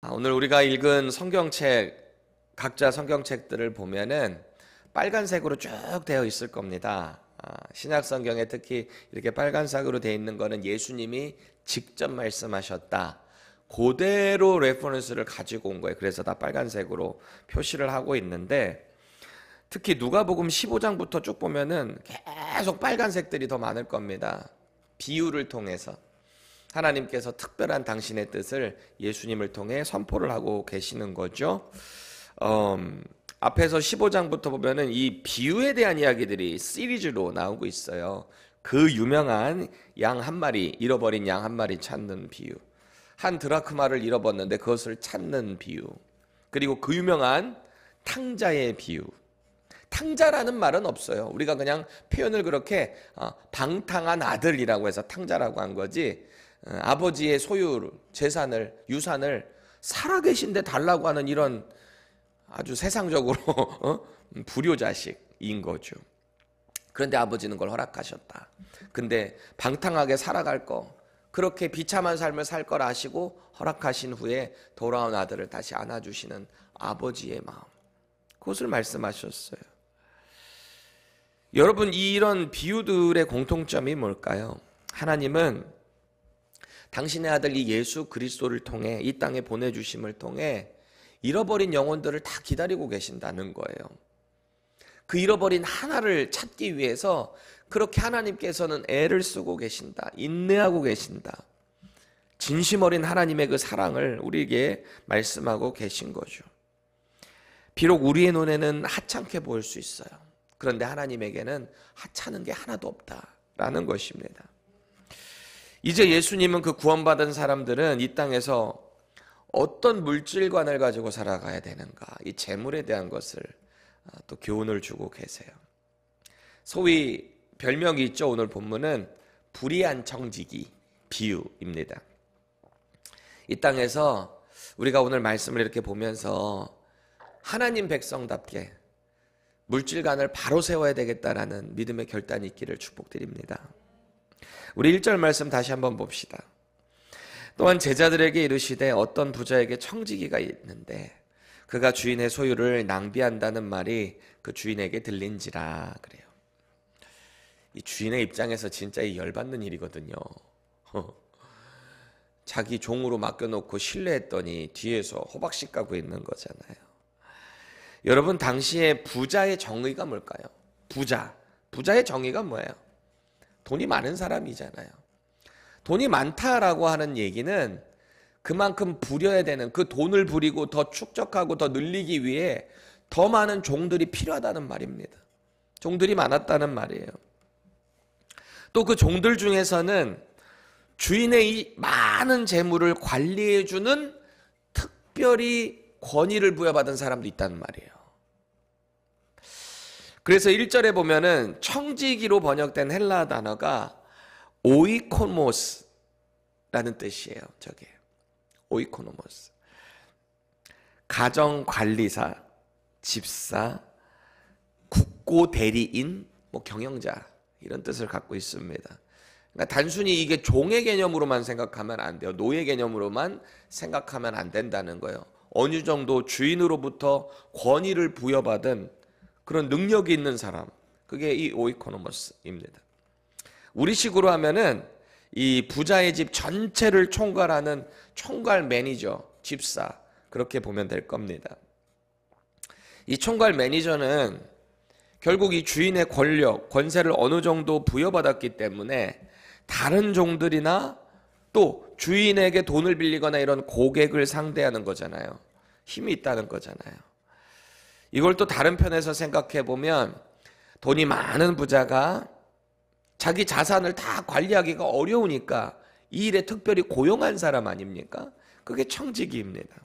오늘 우리가 읽은 성경책, 각자 성경책들을 보면은 빨간색으로 쭉 되어 있을 겁니다. 신약 성경에 특히 이렇게 빨간색으로 되어 있는 거는 예수님이 직접 말씀하셨다. 그대로 레퍼런스를 가지고 온 거예요. 그래서 다 빨간색으로 표시를 하고 있는데, 특히 누가복음 15장부터 쭉 보면은 계속 빨간색들이 더 많을 겁니다. 비유를 통해서 하나님께서 특별한 당신의 뜻을 예수님을 통해 선포를 하고 계시는 거죠. 앞에서 15장부터 보면은 이 비유에 대한 이야기들이 시리즈로 나오고 있어요. 그 유명한 양 한 마리, 잃어버린 양 한 마리 찾는 비유, 한 드라크마를 잃어버렸는데 그것을 찾는 비유, 그리고 그 유명한 탕자의 비유. 탕자라는 말은 없어요. 우리가 그냥 표현을 그렇게 방탕한 아들이라고 해서 탕자라고 한 거지, 아버지의 소유, 재산을, 유산을 살아계신데 달라고 하는 이런 아주 세상적으로 불효자식인 거죠. 그런데 아버지는 그걸 허락하셨다. 근데 방탕하게 살아갈 거, 그렇게 비참한 삶을 살 걸 아시고 허락하신 후에 돌아온 아들을 다시 안아주시는 아버지의 마음, 그것을 말씀하셨어요. 여러분, 이런 비유들의 공통점이 뭘까요? 하나님은 당신의 아들 이 예수 그리스도를 통해, 이 땅에 보내주심을 통해 잃어버린 영혼들을 다 기다리고 계신다는 거예요. 그 잃어버린 하나를 찾기 위해서 그렇게 하나님께서는 애를 쓰고 계신다, 인내하고 계신다. 진심 어린 하나님의 그 사랑을 우리에게 말씀하고 계신 거죠. 비록 우리의 눈에는 하찮게 보일 수 있어요. 그런데 하나님에게는 하찮은 게 하나도 없다라는 것입니다. 이제 예수님은 그 구원받은 사람들은 이 땅에서 어떤 물질관을 가지고 살아가야 되는가, 이 재물에 대한 것을 또 교훈을 주고 계세요. 소위 별명이 있죠. 오늘 본문은 불의한 청지기 비유입니다. 이 땅에서 우리가 오늘 말씀을 이렇게 보면서 하나님 백성답게 물질관을 바로 세워야 되겠다라는 믿음의 결단이 있기를 축복드립니다. 우리 1절 말씀 다시 한번 봅시다. 또한 제자들에게 이르시되 어떤 부자에게 청지기가 있는데 그가 주인의 소유를 낭비한다는 말이 그 주인에게 들린지라. 그래요. 이 주인의 입장에서 진짜 이 열받는 일이거든요. 자기 종으로 맡겨놓고 신뢰했더니 뒤에서 호박씨 까고 있는 거잖아요. 여러분, 당시에 부자의 정의가 뭘까요? 부자의 정의가 뭐예요? 돈이 많은 사람이잖아요. 돈이 많다라고 하는 얘기는 그만큼 부려야 되는, 그 돈을 부리고 더 축적하고 더 늘리기 위해 더 많은 종들이 필요하다는 말입니다. 종들이 많았다는 말이에요. 또 그 종들 중에서는 주인의 이 많은 재물을 관리해주는 특별히 권위를 부여받은 사람도 있다는 말이에요. 그래서 1절에 보면은 청지기로 번역된 헬라 단어가 오이코노모스라는 뜻이에요. 저게 오이코노모스. 가정관리사, 집사, 국고 대리인, 경영자, 이런 뜻을 갖고 있습니다. 그러니까 단순히 이게 종의 개념으로만 생각하면 안 돼요. 노예 개념으로만 생각하면 안 된다는 거예요. 어느 정도 주인으로부터 권위를 부여받은 그런 능력이 있는 사람, 그게 이 오이코노모스입니다. 우리식으로 하면은 이 부자의 집 전체를 총괄하는 총괄 매니저, 집사, 그렇게 보면 될 겁니다. 이 총괄 매니저는 결국 이 주인의 권력, 권세를 어느 정도 부여받았기 때문에 다른 종들이나 또 주인에게 돈을 빌리거나 이런 고객을 상대하는 거잖아요. 힘이 있다는 거잖아요. 이걸 또 다른 편에서 생각해 보면 돈이 많은 부자가 자기 자산을 다 관리하기가 어려우니까 이 일에 특별히 고용한 사람 아닙니까? 그게 청지기입니다.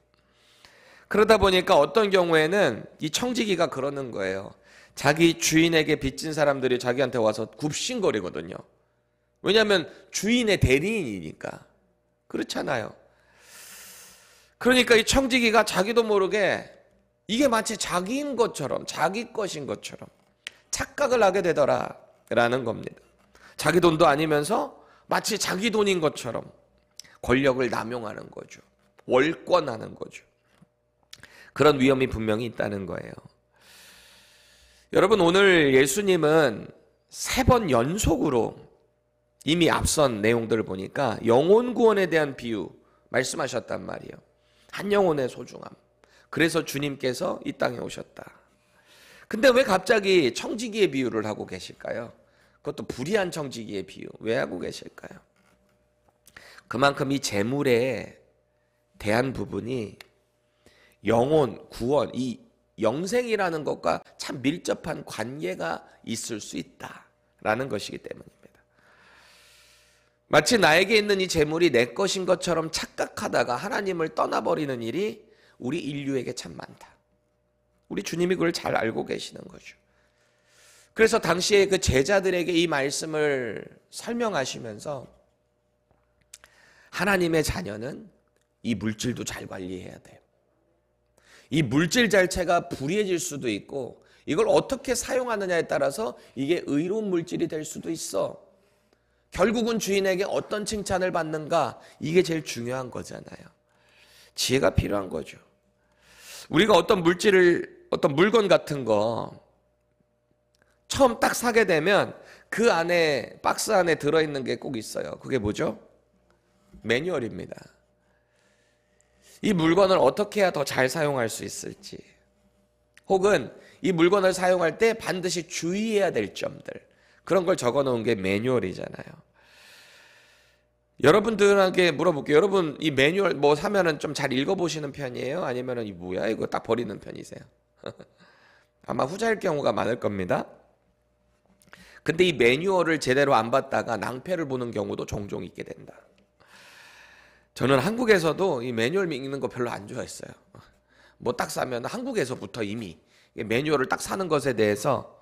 그러다 보니까 어떤 경우에는 이 청지기가 그러는 거예요. 자기 주인에게 빚진 사람들이 자기한테 와서 굽신거리거든요. 왜냐하면 주인의 대리인이니까. 그렇잖아요. 그러니까 이 청지기가 자기도 모르게 이게 마치 자기인 것처럼, 자기 것인 것처럼 착각을 하게 되더라라는 겁니다. 자기 돈도 아니면서 마치 자기 돈인 것처럼 권력을 남용하는 거죠. 월권하는 거죠. 그런 위험이 분명히 있다는 거예요. 여러분, 오늘 예수님은 3번 연속으로 이미 앞선 내용들을 보니까 영혼 구원에 대한 비유 말씀하셨단 말이에요. 한 영혼의 소중함. 그래서 주님께서 이 땅에 오셨다. 근데 왜 갑자기 청지기의 비유를 하고 계실까요? 그것도 불의한 청지기의 비유. 왜 하고 계실까요? 그만큼 이 재물에 대한 부분이 영혼, 구원, 이 영생이라는 것과 참 밀접한 관계가 있을 수 있다라는 것이기 때문입니다. 마치 나에게 있는 이 재물이 내 것인 것처럼 착각하다가 하나님을 떠나버리는 일이 우리 인류에게 참 많다. 우리 주님이 그걸 잘 알고 계시는 거죠. 그래서 당시에 그 제자들에게 이 말씀을 설명하시면서 하나님의 자녀는 이 물질도 잘 관리해야 돼요. 이 물질 자체가 불의해질 수도 있고 이걸 어떻게 사용하느냐에 따라서 이게 의로운 물질이 될 수도 있어. 결국은 주인에게 어떤 칭찬을 받는가, 이게 제일 중요한 거잖아요. 지혜가 필요한 거죠. 우리가 어떤 물건 같은 거 처음 딱 사게 되면 그 안에, 박스 안에 들어있는 게 꼭 있어요. 그게 뭐죠? 매뉴얼입니다. 이 물건을 어떻게 해야 더 잘 사용할 수 있을지, 혹은 이 물건을 사용할 때 반드시 주의해야 될 점들, 그런 걸 적어놓은 게 매뉴얼이잖아요. 여러분들에게 물어볼게요. 여러분 이 매뉴얼 뭐 사면은 좀 잘 읽어보시는 편이에요? 아니면은 이 뭐야 이거 딱 버리는 편이세요? 아마 후자일 경우가 많을 겁니다. 근데 이 매뉴얼을 제대로 안 받다가 낭패를 보는 경우도 종종 있게 된다. 저는 한국에서도 이 매뉴얼 읽는 거 별로 안 좋아했어요. 뭐 딱 사면 한국에서부터 이미 매뉴얼을 딱 사는 것에 대해서,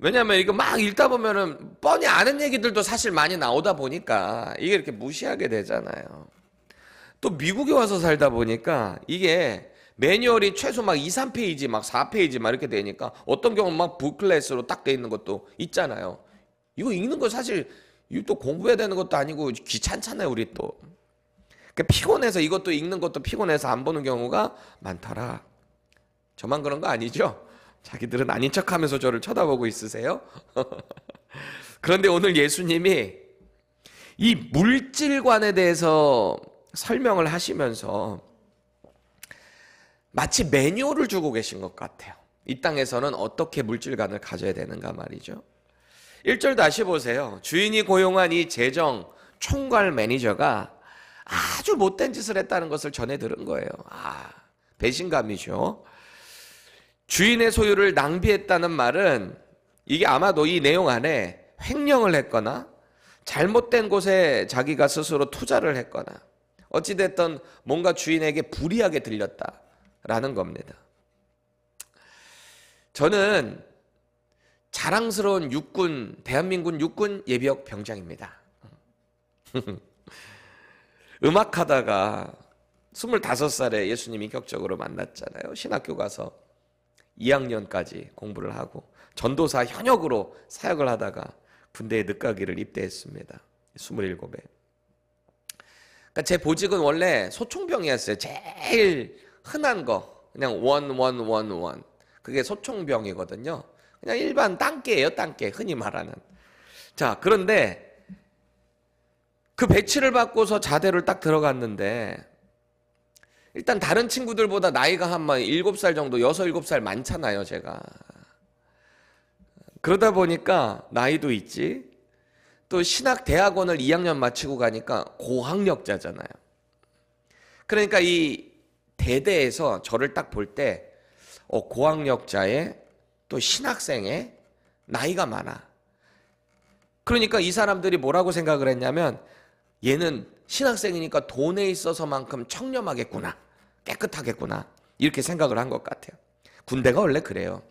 왜냐하면 이거 막 읽다 보면은 뻔히 아는 얘기들도 사실 많이 나오다 보니까 이게 이렇게 무시하게 되잖아요. 또 미국에 와서 살다 보니까 이게 매뉴얼이 최소 막 2, 3페이지, 막 4페이지 막 이렇게 되니까 어떤 경우는 막 북클래스로 딱 돼 있는 것도 있잖아요. 이거 읽는 거 사실 이거 또 공부해야 되는 것도 아니고 귀찮잖아요, 우리 또. 피곤해서 이것도 읽는 것도 피곤해서 안 보는 경우가 많더라. 저만 그런 거 아니죠? 자기들은 아닌 척하면서 저를 쳐다보고 있으세요? 그런데 오늘 예수님이 이 물질관에 대해서 설명을 하시면서 마치 매뉴얼을 주고 계신 것 같아요. 이 땅에서는 어떻게 물질관을 가져야 되는가 말이죠. 1절 다시 보세요. 주인이 고용한 이 재정 총괄 매니저가 아주 못된 짓을 했다는 것을 전해 들은 거예요. 배신감이죠. 주인의 소유를 낭비했다는 말은 이게 아마도 이 내용 안에 횡령을 했거나 잘못된 곳에 자기가 스스로 투자를 했거나 어찌됐든 뭔가 주인에게 불이하게 들렸다라는 겁니다. 저는 자랑스러운 육군, 대한민국 육군 예비역 병장입니다. 음악하다가 25살에 예수님 인격적으로 만났잖아요. 신학교 가서 2학년까지 공부를 하고 전도사 현역으로 사역을 하다가 군대에 늦가기를 입대했습니다. 27에. 그러니까 제 보직은 원래 소총병이었어요. 제일 흔한 거. 그냥 원. 그게 소총병이거든요. 그냥 일반 땅개예요, 땅개. 흔히 말하는. 자, 그런데 그 배치를 받고서 자대를 딱 들어갔는데 일단 다른 친구들보다 나이가 한 7살 정도, 6, 7살 많잖아요, 제가. 그러다 보니까 나이도 있지. 또 신학대학원을 2학년 마치고 가니까 고학력자잖아요. 그러니까 이 대대에서 저를 딱 볼 때 고학력자의 또 신학생의 나이가 많아. 그러니까 이 사람들이 뭐라고 생각을 했냐면 얘는 신학생이니까 돈에 있어서만큼 청렴하겠구나, 깨끗하겠구나, 이렇게 생각을 한 것 같아요. 군대가 원래 그래요.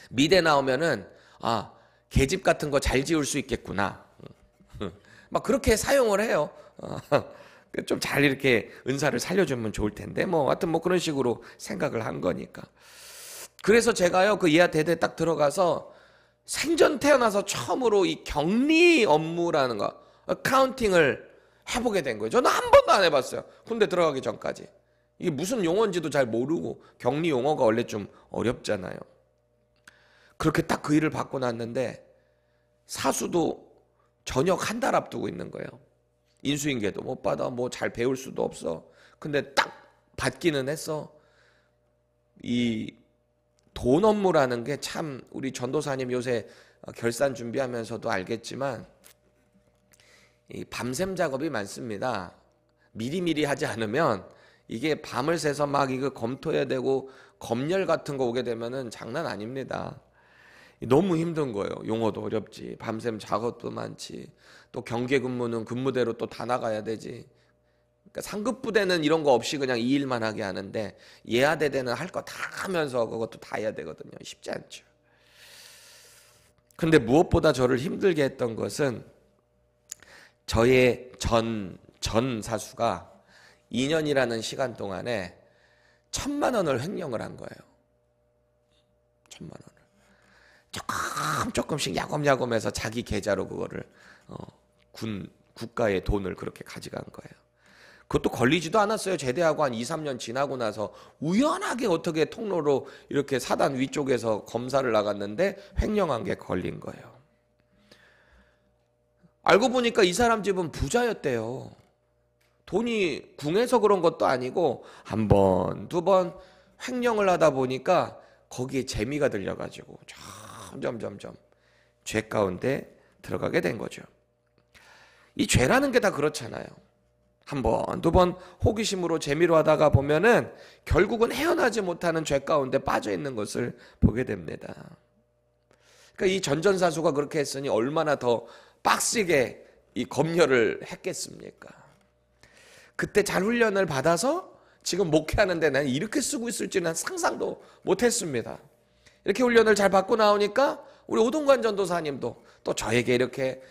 미대 나오면은 계집 같은 거 잘 지을 수 있겠구나, 막 그렇게 사용을 해요. 좀 잘 이렇게 은사를 살려주면 좋을 텐데 하여튼 그런 식으로 생각을 한 거니까. 그래서 제가요 그 예하 대대 딱 들어가서 생전 태어나서 처음으로 이 격리 업무라는 거, 어카운팅을 해보게 된 거예요. 저는 한 번도 안 해봤어요. 군대 들어가기 전까지. 이게 무슨 용어인지도 잘 모르고, 격리 용어가 원래 좀 어렵잖아요. 그렇게 딱 그 일을 받고 났는데 사수도 전역 한 달 앞두고 있는 거예요. 인수인계도 못 받아, 뭐 잘 배울 수도 없어. 근데 딱 받기는 했어. 이 돈 업무라는 게 참, 우리 전도사님 요새 결산 준비하면서도 알겠지만 이 밤샘 작업이 많습니다. 미리미리 하지 않으면 이게 밤을 새서 막 이거 검토해야 되고, 검열 같은 거 오게 되면은 장난 아닙니다. 너무 힘든 거예요. 용어도 어렵지, 밤샘 작업도 많지, 또 경계 근무는 근무대로 또 다 나가야 되지. 그러니까 상급 부대는 이런 거 없이 그냥 이 일만 하게 하는데, 예하대대는 할 거 다 하면서 그것도 다 해야 되거든요. 쉽지 않죠. 근데 무엇보다 저를 힘들게 했던 것은 저의 전 사수가 2년이라는 시간 동안에 1,000만 원을 횡령을 한 거예요. 1,000만 원을 조금씩 야금야금해서 자기 계좌로 그거를 국가의 돈을 그렇게 가져간 거예요. 그것도 걸리지도 않았어요. 제대하고 한 2, 3년 지나고 나서 우연하게 어떻게 통로로 이렇게 사단 위쪽에서 검사를 나갔는데 횡령한 게 걸린 거예요. 알고 보니까 이 사람 집은 부자였대요. 돈이 궁해서 그런 것도 아니고 한 번, 두 번 횡령을 하다 보니까 거기에 재미가 들려가지고 점점 죄 가운데 들어가게 된 거죠. 이 죄라는 게 다 그렇잖아요. 한 번, 두 번 호기심으로 재미로 하다가 보면은 결국은 헤어나지 못하는 죄 가운데 빠져 있는 것을 보게 됩니다. 그러니까 이 전전사수가 그렇게 했으니 얼마나 더 빡세게 이 검열을 했겠습니까? 그때 잘 훈련을 받아서 지금 목회하는데 난 이렇게 쓰고 있을지는 상상도 못했습니다. 이렇게 훈련을 잘 받고 나오니까 우리 오동관 전도사님도 또 저에게 이렇게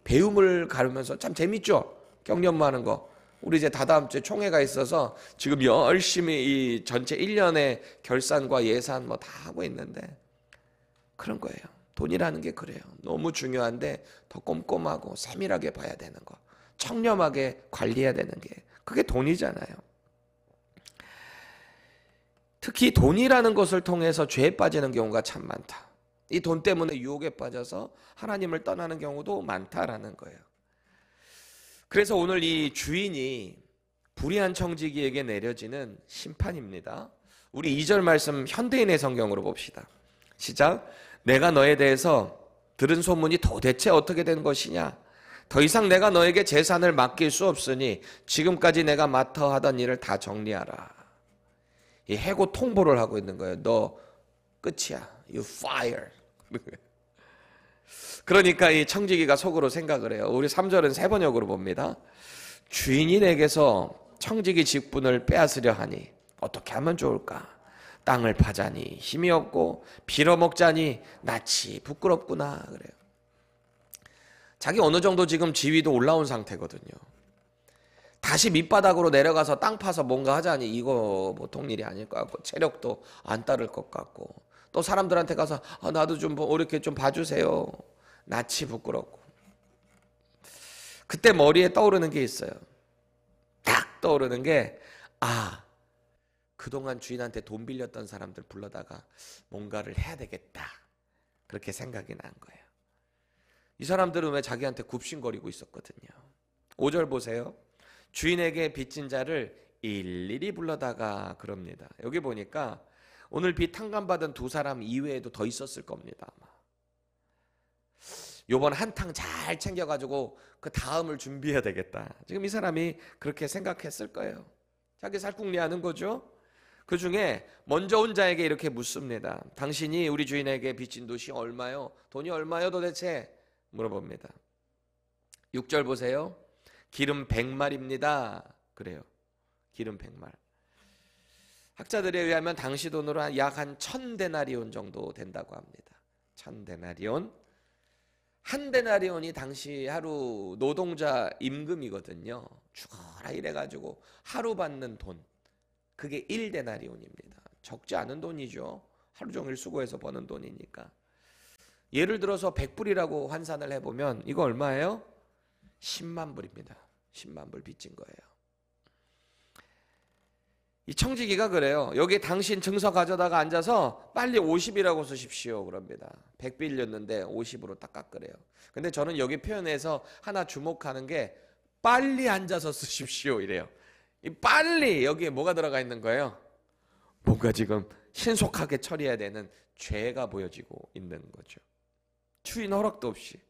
배움을 가르면서 참 재밌죠? 경련무하는 거. 우리 이제 다다음 주에 총회가 있어서 지금 열심히 이 전체 1년의 결산과 예산 뭐 다 하고 있는데, 그런 거예요. 돈이라는 게 그래요. 너무 중요한데 더 꼼꼼하고 세밀하게 봐야 되는 거, 청렴하게 관리해야 되는 게, 그게 돈이잖아요. 특히 돈이라는 것을 통해서 죄에 빠지는 경우가 참 많다. 이 돈 때문에 유혹에 빠져서 하나님을 떠나는 경우도 많다라는 거예요. 그래서 오늘 이 주인이 불의한 청지기에게 내려지는 심판입니다. 우리 2절 말씀 현대인의 성경으로 봅시다. 시작. 내가 너에 대해서 들은 소문이 도대체 어떻게 된 것이냐? 더 이상 내가 너에게 재산을 맡길 수 없으니 지금까지 내가 맡아 하던 일을 다 정리하라. 이 해고 통보를 하고 있는 거예요. 너 끝이야. You fire. 그러니까 이 청지기가 속으로 생각을 해요. 우리 3절은 새 번역으로 봅니다. 주인이 내게서 청지기 직분을 빼앗으려 하니 어떻게 하면 좋을까? 땅을 파자니 힘이 없고 빌어먹자니 낯이 부끄럽구나. 그래요. 자기 어느 정도 지금 지위도 올라온 상태거든요. 다시 밑바닥으로 내려가서 땅 파서 뭔가 하자니 이거 보통 일이 아닐 것 같고, 체력도 안 따를 것 같고, 또 사람들한테 가서 나도 좀 이렇게 좀 봐주세요. 낯이 부끄럽고. 그때 머리에 떠오르는 게 있어요. 딱 떠오르는 게, 그동안 주인한테 돈 빌렸던 사람들 불러다가 뭔가를 해야 되겠다. 그렇게 생각이 난 거예요. 이 사람들은 왜 자기한테 굽신거리고 있었거든요. 5절 보세요. 주인에게 빚진 자를 일일이 불러다가 그럽니다. 여기 보니까 오늘 빚 탕감받은 두 사람 이외에도 더 있었을 겁니다. 아마. 요번 한탕 잘 챙겨가지고 그 다음을 준비해야 되겠다. 지금 이 사람이 그렇게 생각했을 거예요. 자기 살궁리하는 거죠. 그 중에 먼저 온 자에게 이렇게 묻습니다. 당신이 우리 주인에게 빚진 돈이 얼마요? 돈이 얼마요 도대체? 물어봅니다. 6절 보세요. 기름 100말입니다. 그래요. 기름 100말. 학자들에 의하면 당시 돈으로 약 한 1000데나리온 정도 된다고 합니다. 1000데나리온. 한 데나리온이 당시 하루 노동자 임금이거든요. 죽어라 이래가지고 하루 받는 돈, 그게 1데나리온입니다. 적지 않은 돈이죠. 하루 종일 수고해서 버는 돈이니까. 예를 들어서 100불이라고 환산을 해보면 이거 얼마예요? 10만 불입니다. 10만 불 빚진 거예요. 이 청지기가 그래요. 여기 당신 증서 가져다가 앉아서 빨리 50이라고 쓰십시오 그럽니다. 100 빌렸는데 50으로 딱 깎으래요. 근데 저는 여기 표현에서 하나 주목하는 게 빨리 앉아서 쓰십시오 이래요. 이 빨리 여기에 뭐가 들어가 있는 거예요? 뭔가 지금 신속하게 처리해야 되는 죄가 보여지고 있는 거죠. 주인 허락도 없이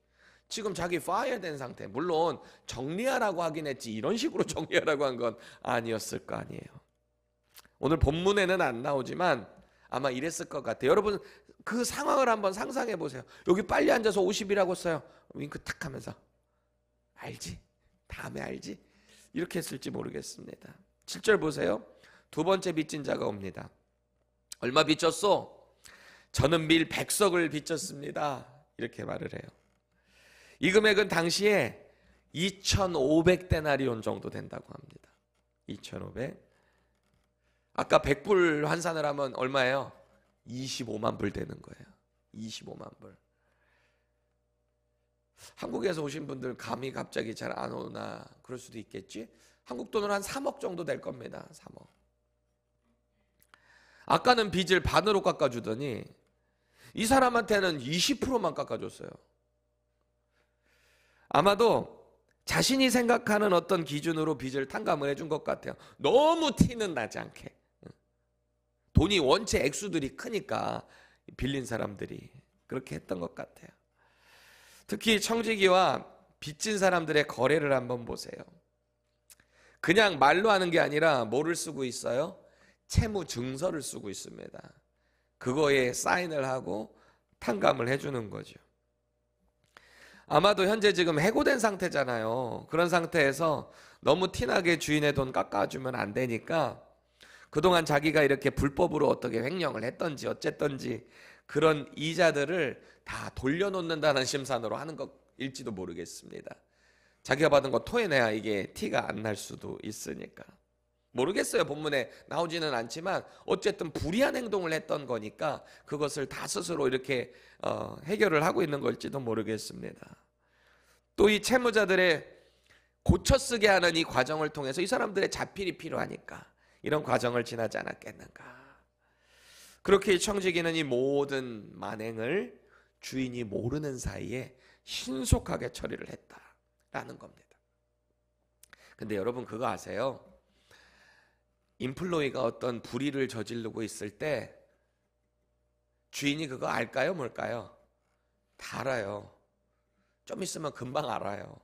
지금 자기 파이어 된 상태. 물론 정리하라고 하긴 했지 이런 식으로 정리하라고 한 건 아니었을 거 아니에요. 오늘 본문에는 안 나오지만 아마 이랬을 것 같아요. 여러분 그 상황을 한번 상상해 보세요. 여기 빨리 앉아서 50이라고 써요. 윙크 탁 하면서 알지? 다음에 알지? 이렇게 했을지 모르겠습니다. 7절 보세요. 두 번째 빚진 자가 옵니다. 얼마 빚졌소? 저는 밀 100석을 빚졌습니다. 이렇게 말을 해요. 이 금액은 당시에 2,500데나리온 정도 된다고 합니다. 2,500. 아까 100불 환산을 하면 얼마예요? 25만 불 되는 거예요. 25만 불. 한국에서 오신 분들 감이 갑자기 잘 안 오나 그럴 수도 있겠지. 한국 돈으로 한 3억 정도 될 겁니다. 3억. 아까는 빚을 반으로 깎아주더니 이 사람한테는 20%만 깎아줬어요. 아마도 자신이 생각하는 어떤 기준으로 빚을 탕감을 해준 것 같아요. 너무 티는 나지 않게. 돈이 원체 액수들이 크니까 빌린 사람들이 그렇게 했던 것 같아요. 특히 청지기와 빚진 사람들의 거래를 한번 보세요. 그냥 말로 하는 게 아니라 뭐를 쓰고 있어요? 채무 증서를 쓰고 있습니다. 그거에 사인을 하고 탕감을 해주는 거죠. 아마도 현재 지금 해고된 상태잖아요. 그런 상태에서 너무 티나게 주인의 돈 깎아주면 안 되니까 그동안 자기가 이렇게 불법으로 어떻게 횡령을 했던지 어쨌던지 그런 이자들을 다 돌려놓는다는 심산으로 하는 것일지도 모르겠습니다. 자기가 받은 거 토해내야 이게 티가 안 날 수도 있으니까. 모르겠어요. 본문에 나오지는 않지만 어쨌든 불의한 행동을 했던 거니까 그것을 다 스스로 이렇게 해결을 하고 있는 걸지도 모르겠습니다. 또 이 채무자들의 고쳐쓰게 하는 이 과정을 통해서 이 사람들의 자필이 필요하니까 이런 과정을 지나지 않았겠는가. 그렇게 청지기는 이 모든 만행을 주인이 모르는 사이에 신속하게 처리를 했다라는 겁니다. 근데 여러분 그거 아세요? 인플로이가 어떤 불의를 저지르고 있을 때 주인이 그거 알까요? 뭘까요? 다 알아요. 좀 있으면 금방 알아요.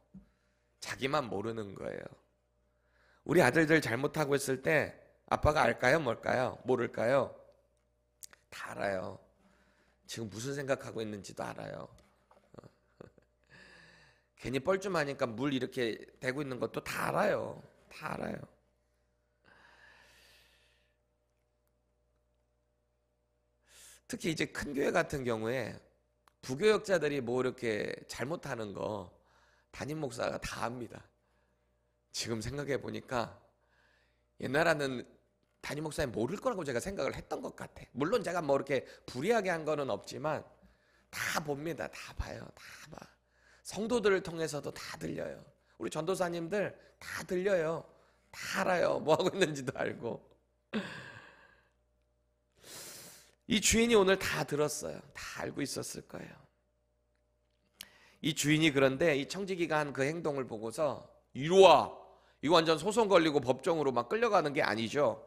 자기만 모르는 거예요. 우리 아들들 잘못하고 있을 때 아빠가 알까요? 뭘까요? 모를까요? 다 알아요. 지금 무슨 생각하고 있는지도 알아요. 괜히 뻘쭘하니까 물 이렇게 대고 있는 것도 다 알아요. 다 알아요. 특히 이제 큰 교회 같은 경우에 부교역자들이 뭐 이렇게 잘못하는 거 담임 목사가 다 압니다. 지금 생각해 보니까 옛날에는 담임 목사님 모를 거라고 제가 생각을 했던 것 같아. 물론 제가 뭐 이렇게 불의하게 한 거는 없지만 다 봅니다. 다 봐요. 다 봐. 성도들을 통해서도 다 들려요. 우리 전도사님들 다 들려요. 다 알아요. 뭐 하고 있는지도 알고. 이 주인이 오늘 다 들었어요. 다 알고 있었을 거예요. 이 주인이 그런데 이 청지기가 한 그 행동을 보고서 이리와, 이거 완전 소송 걸리고 법정으로 막 끌려가는 게 아니죠.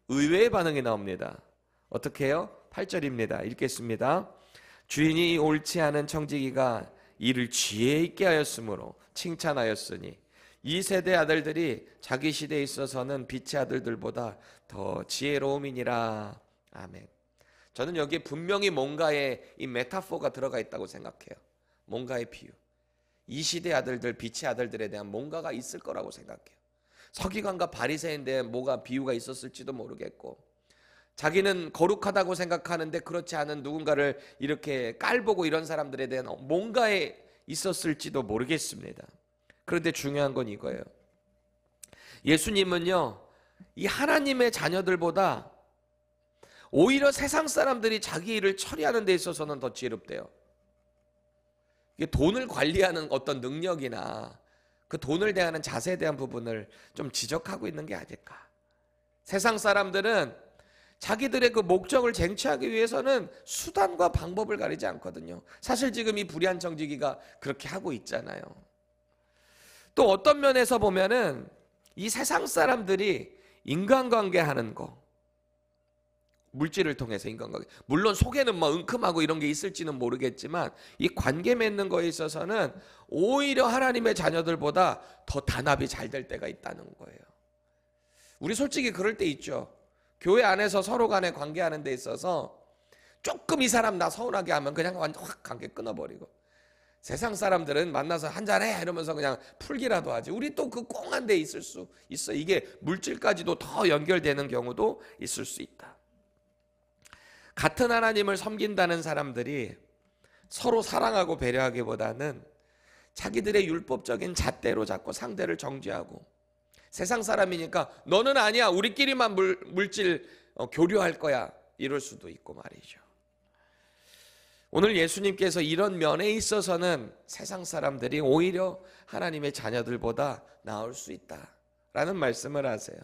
의외의 반응이 나옵니다. 어떻게 해요? 8절입니다. 읽겠습니다. 주인이 옳지 않은 청지기가 이를 지혜 있게 하였으므로 칭찬하였으니 이 세대 아들들이 자기 시대에 있어서는 빛의 아들들보다 더 지혜로움이니라. 아멘. 저는 여기에 분명히 뭔가의 이 메타포가 들어가 있다고 생각해요. 뭔가의 비유. 이 시대 아들들, 빛의 아들들에 대한 뭔가가 있을 거라고 생각해요. 서기관과 바리새인데 뭐가 비유가 있었을지도 모르겠고, 자기는 거룩하다고 생각하는데 그렇지 않은 누군가를 이렇게 깔보고 이런 사람들에 대한 뭔가에 있었을지도 모르겠습니다. 그런데 중요한 건 이거예요. 예수님은요, 이 하나님의 자녀들보다 오히려 세상 사람들이 자기 일을 처리하는 데 있어서는 더 지혜롭대요. 이게 돈을 관리하는 어떤 능력이나 그 돈을 대하는 자세에 대한 부분을 좀 지적하고 있는 게 아닐까. 세상 사람들은 자기들의 그 목적을 쟁취하기 위해서는 수단과 방법을 가리지 않거든요. 사실 지금 이 불의한 청지기가 그렇게 하고 있잖아요. 또 어떤 면에서 보면은 이 세상 사람들이 인간관계 하는 거, 물질을 통해서 인간관계, 물론 속에는 뭐 은큼하고 이런 게 있을지는 모르겠지만 이 관계 맺는 거에 있어서는 오히려 하나님의 자녀들보다 더 단합이 잘 될 때가 있다는 거예요. 우리 솔직히 그럴 때 있죠. 교회 안에서 서로 간에 관계하는 데 있어서 조금 이 사람 나 서운하게 하면 그냥 완전 확 관계 끊어버리고, 세상 사람들은 만나서 한잔해 이러면서 그냥 풀기라도 하지. 우리 또 그 꽁한 데 있을 수 있어. 이게 물질까지도 더 연결되는 경우도 있을 수 있다. 같은 하나님을 섬긴다는 사람들이 서로 사랑하고 배려하기보다는 자기들의 율법적인 잣대로 자꾸 상대를 정죄하고, 세상 사람이니까 너는 아니야, 우리끼리만 물질 교류할 거야, 이럴 수도 있고 말이죠. 오늘 예수님께서 이런 면에 있어서는 세상 사람들이 오히려 하나님의 자녀들보다 나을 수 있다라는 말씀을 하세요.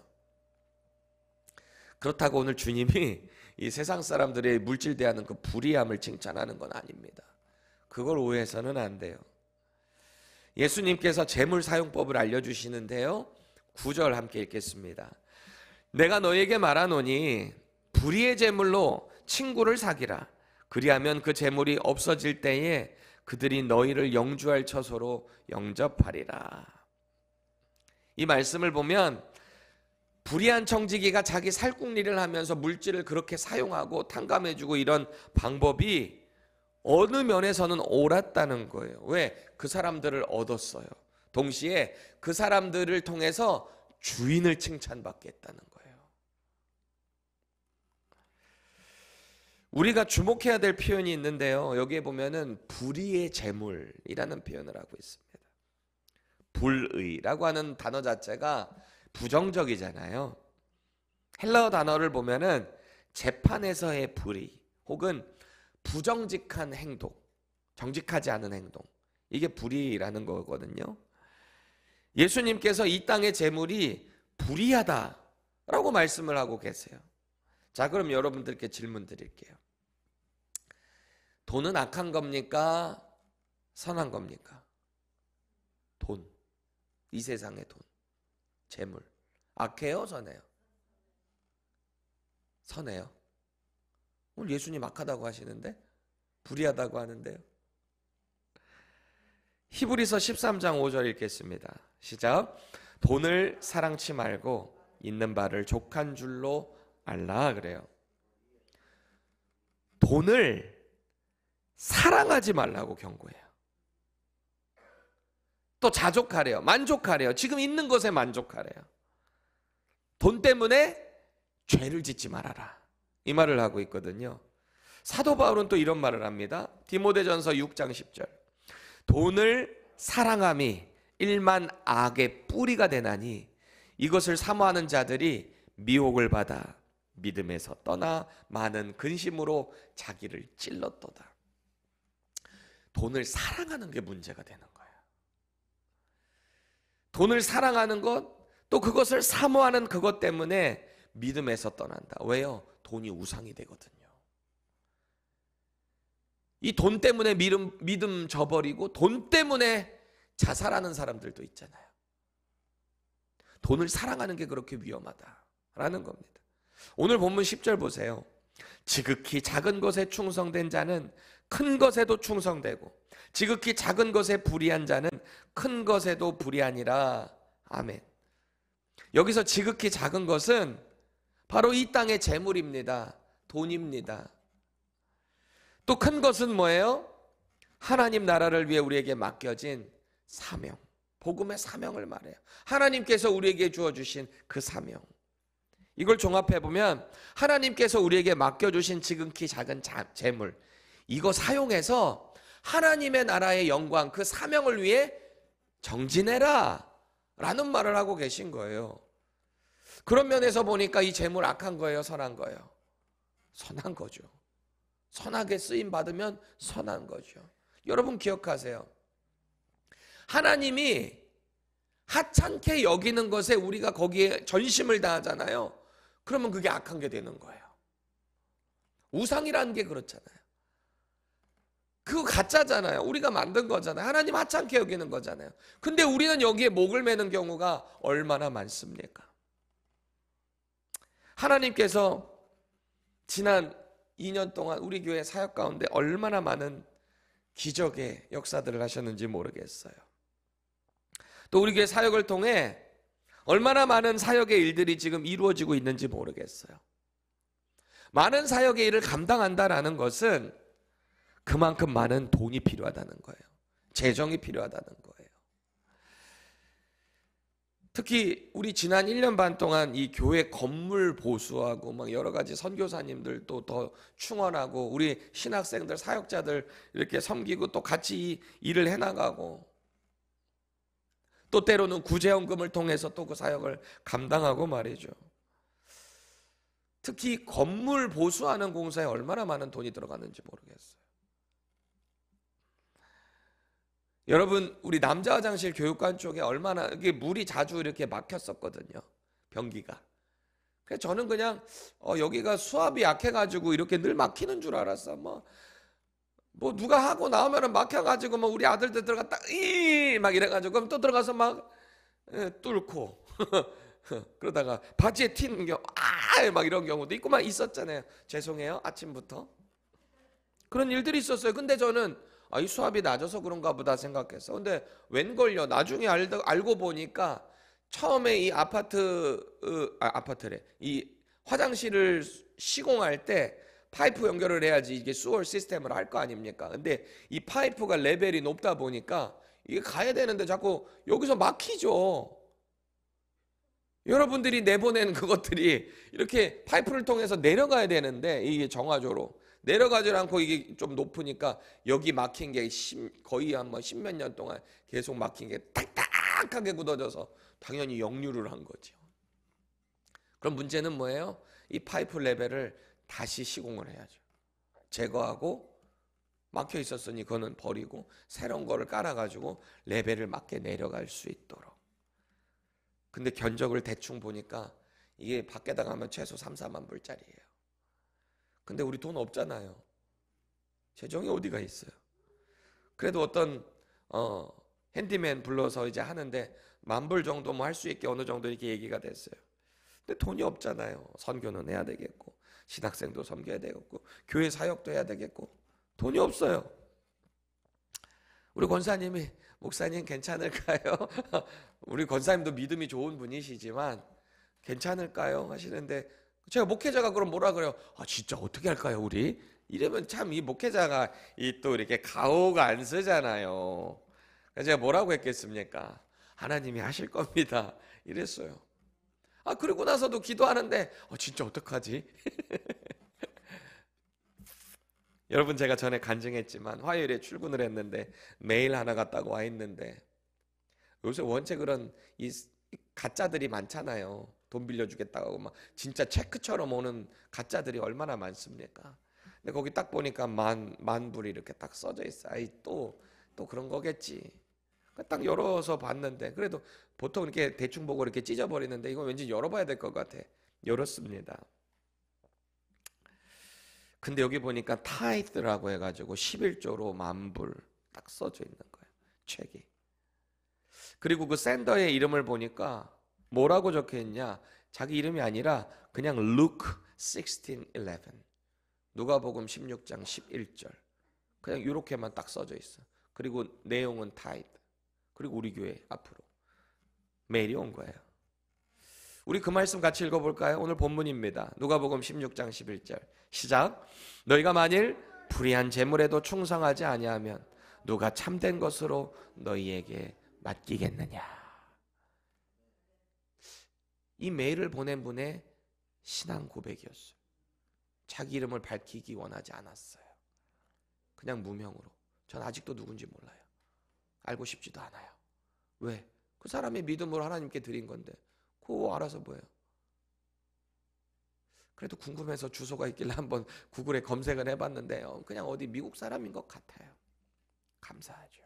그렇다고 오늘 주님이 이 세상 사람들의 물질 대하는 그 불의함을 칭찬하는 건 아닙니다. 그걸 오해해서는 안 돼요. 예수님께서 재물 사용법을 알려주시는데요, 9절 함께 읽겠습니다. 내가 너에게 말하노니 불의의 재물로 친구를 사기라. 그리하면 그 재물이 없어질 때에 그들이 너희를 영주할 처소로 영접하리라. 이 말씀을 보면 불의한 청지기가 자기 살궁리를 하면서 물질을 그렇게 사용하고 탕감해주고 이런 방법이 어느 면에서는 옳았다는 거예요. 왜? 그 사람들을 얻었어요. 동시에 그 사람들을 통해서 주인을 칭찬받겠다는 거예요. 우리가 주목해야 될 표현이 있는데요, 여기에 보면은 불의의 재물이라는 표현을 하고 있습니다. 불의라고 하는 단어 자체가 부정적이잖아요. 헬라어 단어를 보면은 재판에서의 불의 혹은 부정직한 행동, 정직하지 않은 행동, 이게 불의라는 거거든요. 예수님께서 이 땅의 재물이 불의하다라고 말씀을 하고 계세요. 자, 그럼 여러분들께 질문 드릴게요. 돈은 악한 겁니까? 선한 겁니까? 돈, 이 세상의 돈, 재물, 악해요? 선해요? 선해요. 오늘 예수님 악하다고 하시는데, 불의하다고 하는데요. 히브리서 13장 5절 읽겠습니다. 시작. 돈을 사랑치 말고 있는 바를 족한 줄로 알라 그래요. 돈을 사랑하지 말라고 경고해요. 또 자족하래요. 만족하래요. 지금 있는 것에 만족하래요. 돈 때문에 죄를 짓지 말아라, 이 말을 하고 있거든요. 사도 바울은 또 이런 말을 합니다. 디모데전서 6장 10절. 돈을 사랑함이 일만 악의 뿌리가 되나니 이것을 사모하는 자들이 미혹을 받아 믿음에서 떠나 많은 근심으로 자기를 찔렀도다. 돈을 사랑하는 게 문제가 되는 거예요. 돈을 사랑하는 것, 또 그것을 사모하는 그것 때문에 믿음에서 떠난다. 왜요? 돈이 우상이 되거든요. 이 돈 때문에 믿음 저버리고 돈 때문에 자살하는 사람들도 있잖아요. 돈을 사랑하는 게 그렇게 위험하다라는 겁니다. 오늘 본문 10절 보세요. 지극히 작은 것에 충성된 자는 큰 것에도 충성되고 지극히 작은 것에 불의한 자는 큰 것에도 불의하니라. 아멘. 여기서 지극히 작은 것은 바로 이 땅의 재물입니다. 돈입니다. 또 큰 것은 뭐예요? 하나님 나라를 위해 우리에게 맡겨진 사명, 복음의 사명을 말해요. 하나님께서 우리에게 주어주신 그 사명, 이걸 종합해보면 하나님께서 우리에게 맡겨주신 지극히 작은 재물, 이거 사용해서 하나님의 나라의 영광, 그 사명을 위해 정진해라 라는 말을 하고 계신 거예요. 그런 면에서 보니까 이 재물 악한 거예요? 선한 거예요? 선한 거죠. 선하게 쓰임 받으면 선한 거죠. 여러분 기억하세요. 하나님이 하찮게 여기는 것에 우리가 거기에 전심을 다하잖아요. 그러면 그게 악한 게 되는 거예요. 우상이라는 게 그렇잖아요. 그거 가짜잖아요. 우리가 만든 거잖아요. 하나님 하찮게 여기는 거잖아요. 근데 우리는 여기에 목을 매는 경우가 얼마나 많습니까? 하나님께서 지난 2년 동안 우리 교회 사역 가운데 얼마나 많은 기적의 역사들을 하셨는지 모르겠어요. 또 우리 교회 사역을 통해 얼마나 많은 사역의 일들이 지금 이루어지고 있는지 모르겠어요. 많은 사역의 일을 감당한다라는 것은 그만큼 많은 돈이 필요하다는 거예요. 재정이 필요하다는 거예요. 특히 우리 지난 1년 반 동안 이 교회 건물 보수하고 막 여러 가지 선교사님들도 더 충원하고 우리 신학생들, 사역자들 이렇게 섬기고 또 같이 일을 해나가고 또 때로는 구제연금을 통해서 또 그 사역을 감당하고 말이죠. 특히 건물 보수하는 공사에 얼마나 많은 돈이 들어갔는지 모르겠어요. 여러분, 우리 남자 화장실 교육관 쪽에 얼마나 이게 물이 자주 이렇게 막혔었거든요. 변기가. 그래서 저는 그냥 여기가 수압이 약해가지고 이렇게 늘 막히는 줄 알았어. 뭐 누가 하고 나오면은 막혀가지고 뭐 우리 아들들 들어갔다 막 이래가지고 그럼 또 들어가서 막 뚫고 그러다가 바지에 튀는 경우 막 이런 경우도 있고 막 있었잖아요. 죄송해요, 아침부터 그런 일들이 있었어요. 근데 저는 이 수압이 낮아서 그런가 보다 생각했어. 근데 웬걸요, 나중에 알고 보니까 처음에 이 아파트래, 이 화장실을 시공할 때 파이프 연결을 해야지 이게 수월 시스템을 할 거 아닙니까? 근데 이 파이프가 레벨이 높다 보니까 이게 가야 되는데 자꾸 여기서 막히죠. 여러분들이 내보낸 그것들이 이렇게 파이프를 통해서 내려가야 되는데 이게 정화조로 내려가지 않고 이게 좀 높으니까 여기 막힌 게 거의 한 10몇 년 동안 계속 막힌 게 딱딱하게 굳어져서 당연히 역류를 한 거죠. 그럼 문제는 뭐예요? 이 파이프 레벨을 다시 시공을 해야죠. 제거하고 막혀 있었으니 그거는 버리고 새로운 거를 깔아가지고 레벨을 맞게 내려갈 수 있도록. 근데 견적을 대충 보니까 이게 밖에다 가면 최소 3, 4만 불짜리예요. 근데 우리 돈 없잖아요. 재정이 어디가 있어요. 그래도 어떤 핸디맨 불러서 이제 하는데 10,000불 정도 뭐 할 수 있게 어느 정도 이렇게 얘기가 됐어요. 근데 돈이 없잖아요. 선교는 해야 되겠고 신학생도 섬겨야 되겠고 교회 사역도 해야 되겠고 돈이 없어요. 우리 권사님이 목사님 괜찮을까요? 우리 권사님도 믿음이 좋은 분이시지만 괜찮을까요? 하시는데 제가 목회자가 그럼 뭐라 그래요? 진짜 어떻게 할까요 우리? 이러면 참 이 목회자가 또 이렇게 가오가 안 쓰잖아요. 그래서 제가 뭐라고 했겠습니까? 하나님이 하실 겁니다. 이랬어요. 그러고 나서도 기도하는데 진짜 어떡하지? 여러분, 제가 전에 간증했지만 화요일에 출근을 했는데 메일 하나 갔다고 와 있는데 요새 원체 그런 이 가짜들이 많잖아요. 돈 빌려주겠다고 하고 막 진짜 체크처럼 오는 가짜들이 얼마나 많습니까? 근데 거기 딱 보니까 만 불이 이렇게 딱 써져 있어. 또 그런 거겠지. 딱 열어서 봤는데 그래도 보통 이렇게 대충 보고 이렇게 찢어버리는데 이건 왠지 열어봐야 될 것 같아. 열었습니다. 근데 여기 보니까 타이드라고 해가지고 11조로 10,000불 딱 써져 있는 거예요. 책이. 그리고 그 샌더의 이름을 보니까 뭐라고 적혀 있냐? 자기 이름이 아니라 그냥 Luke 16:11. 누가복음 16장 11절. 그냥 이렇게만 딱 써져 있어. 그리고 내용은 타이드. 그리고 우리 교회 앞으로 메일이 온 거예요. 우리 그 말씀 같이 읽어볼까요? 오늘 본문입니다. 누가복음 16장 11절 시작. 너희가 만일 불의한 재물에도 충성하지 아니하면 누가 참된 것으로 너희에게 맡기겠느냐. 이 메일을 보낸 분의 신앙 고백이었어요. 자기 이름을 밝히기 원하지 않았어요. 그냥 무명으로. 전 아직도 누군지 몰라요. 알고 싶지도 않아요. 왜? 그 사람의 믿음으로 하나님께 드린 건데 그거 알아서 뭐예요? 그래도 궁금해서 주소가 있길래 한번 구글에 검색을 해봤는데 그냥 어디 미국 사람인 것 같아요. 감사하죠.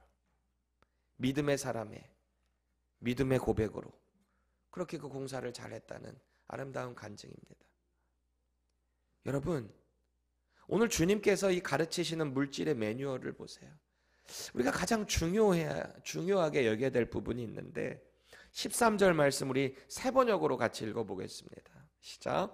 믿음의 사람의 믿음의 고백으로 그렇게 그 공사를 잘했다는 아름다운 간증입니다. 여러분, 오늘 주님께서 이 가르치시는 물질의 매뉴얼을 보세요. 우리가 가장 중요하게 여겨야 될 부분이 있는데 13절 말씀 우리 세 번역으로 같이 읽어보겠습니다. 시작.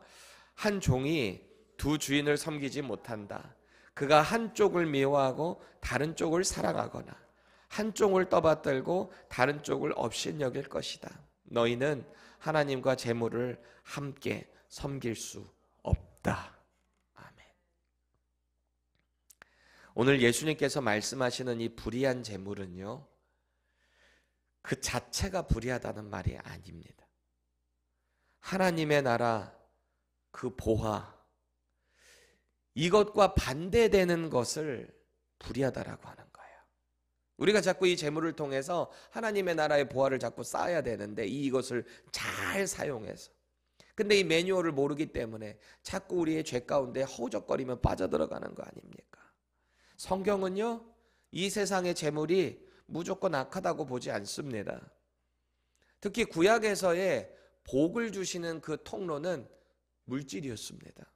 한 종이 두 주인을 섬기지 못한다. 그가 한쪽을 미워하고 다른 쪽을 사랑하거나 한쪽을 떠받들고 다른 쪽을 업신여길 것이다. 너희는 하나님과 재물을 함께 섬길 수 없다. 아멘. 오늘 예수님께서 말씀하시는 이 불의한 재물은요, 그 자체가 불의하다는 말이 아닙니다. 하나님의 나라, 그 보화, 이것과 반대되는 것을 불의하다라고 하는 거예요. 우리가 자꾸 이 재물을 통해서 하나님의 나라의 보화를 자꾸 쌓아야 되는데 이것을 잘 사용해서, 근데 이 매뉴얼을 모르기 때문에 자꾸 우리의 죄 가운데 허우적거리며 빠져들어가는 거 아닙니까? 성경은요, 이 세상의 재물이 무조건 악하다고 보지 않습니다. 특히 구약에서의 복을 주시는 그 통로는 물질이었습니다.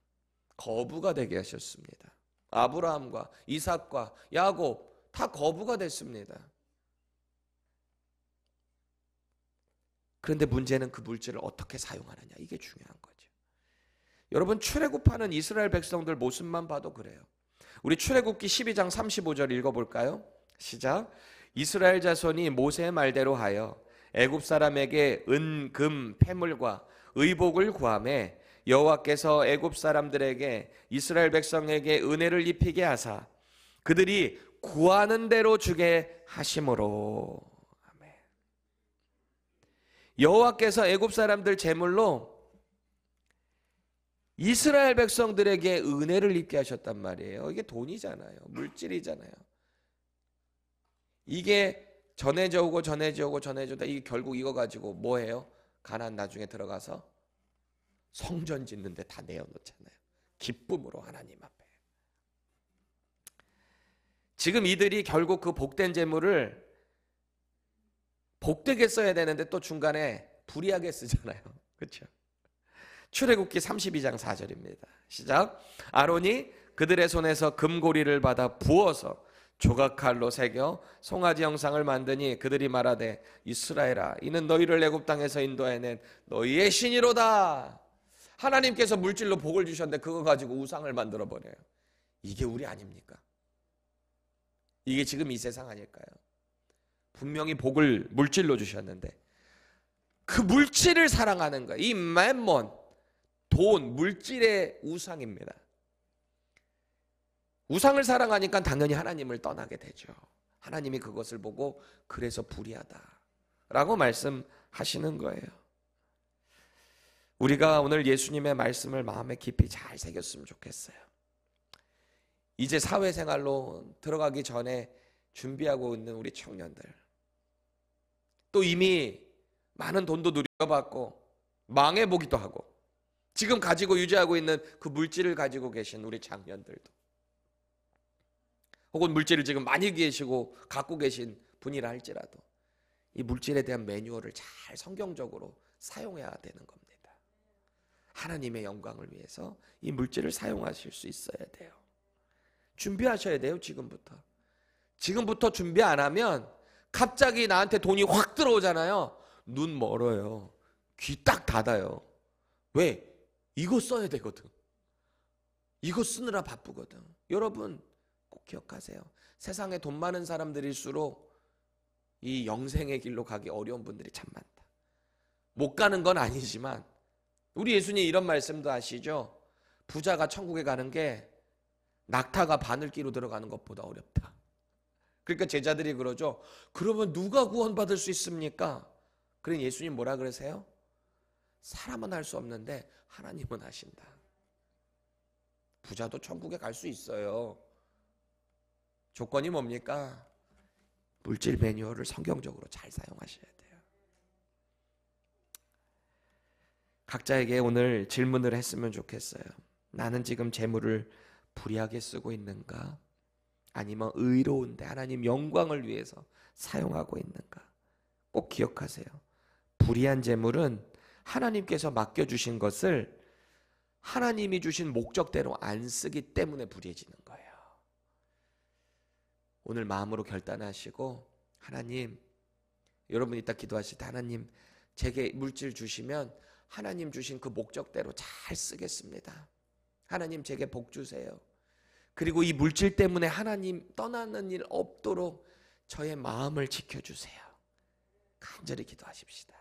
거부가 되게 하셨습니다. 아브라함과 이삭과 야곱 다 거부가 됐습니다. 그런데 문제는 그 물질을 어떻게 사용하느냐, 이게 중요한 거죠. 여러분, 출애굽하는 이스라엘 백성들 모습만 봐도 그래요. 우리 출애굽기 12장 35절 읽어볼까요? 시작. 이스라엘 자손이 모세의 말대로 하여 애굽 사람에게 은, 금, 패물과 의복을 구하매 여호와께서 애굽 사람들에게 이스라엘 백성에게 은혜를 입히게 하사 그들이 구하는 대로 주게 하심으로. 아멘. 여호와께서 애굽 사람들 제물로 이스라엘 백성들에게 은혜를 입게 하셨단 말이에요. 이게 돈이잖아요. 물질이잖아요. 이게 전해져 오고 이게 결국 이거 가지고 뭐해요? 가나안 나중에 들어가서 성전 짓는데 다 내어놓잖아요. 기쁨으로 하나님 앞에. 지금 이들이 결국 그 복된 재물을 복되게 써야 되는데 또 중간에 불의하게 쓰잖아요. 그렇죠? 출애굽기 32장 4절입니다. 시작. 아론이 그들의 손에서 금고리를 받아 부어서 조각칼로 새겨 송아지 형상을 만드니 그들이 말하되 이스라엘아, 이는 너희를 애굽 땅에서 인도해낸 너희의 신이로다. 하나님께서 물질로 복을 주셨는데 그거 가지고 우상을 만들어 버려요. 이게 우리 아닙니까? 이게 지금 이 세상 아닐까요? 분명히 복을 물질로 주셨는데 그 물질을 사랑하는 거예요. 이 맘몬, 돈, 물질의 우상입니다. 우상을 사랑하니까 당연히 하나님을 떠나게 되죠. 하나님이 그것을 보고 그래서 불의하다라고 말씀하시는 거예요. 우리가 오늘 예수님의 말씀을 마음에 깊이 잘 새겼으면 좋겠어요. 이제 사회생활로 들어가기 전에 준비하고 있는 우리 청년들, 또 이미 많은 돈도 누려받고 망해보기도 하고 지금 가지고 유지하고 있는 그 물질을 가지고 계신 우리 장년들도, 혹은 물질을 지금 많이 계시고 갖고 계신 분이라 할지라도 이 물질에 대한 매뉴얼을 잘 성경적으로 사용해야 되는 겁니다. 하나님의 영광을 위해서 이 물질을 사용하실 수 있어야 돼요. 준비하셔야 돼요. 지금부터 준비 안 하면 갑자기 나한테 돈이 확 들어오잖아요. 눈 멀어요. 귀 딱 닫아요. 왜? 이거 써야 되거든. 이거 쓰느라 바쁘거든. 여러분 꼭 기억하세요. 세상에 돈 많은 사람들일수록 이 영생의 길로 가기 어려운 분들이 참 많다. 못 가는 건 아니지만 우리 예수님 이런 말씀도 하시죠. 부자가 천국에 가는 게 낙타가 바늘기로 들어가는 것보다 어렵다. 그러니까 제자들이 그러죠. 그러면 누가 구원받을 수 있습니까? 그러니 예수님 뭐라 그러세요? 사람은 할 수 없는데 하나님은 하신다. 부자도 천국에 갈 수 있어요. 조건이 뭡니까? 물질 매뉴얼을 성경적으로 잘 사용하셔야 돼요. 각자에게 오늘 질문을 했으면 좋겠어요. 나는 지금 재물을 불의하게 쓰고 있는가? 아니면 의로운데 하나님 영광을 위해서 사용하고 있는가? 꼭 기억하세요. 불의한 재물은 하나님께서 맡겨주신 것을 하나님이 주신 목적대로 안 쓰기 때문에 불의해지는 거예요. 오늘 마음으로 결단하시고 하나님, 여러분 이따 기도하실 때 하나님 제게 물질 주시면 하나님 주신 그 목적대로 잘 쓰겠습니다. 하나님 제게 복 주세요. 그리고 이 물질 때문에 하나님 떠나는 일 없도록 저의 마음을 지켜주세요. 간절히 기도하십시다.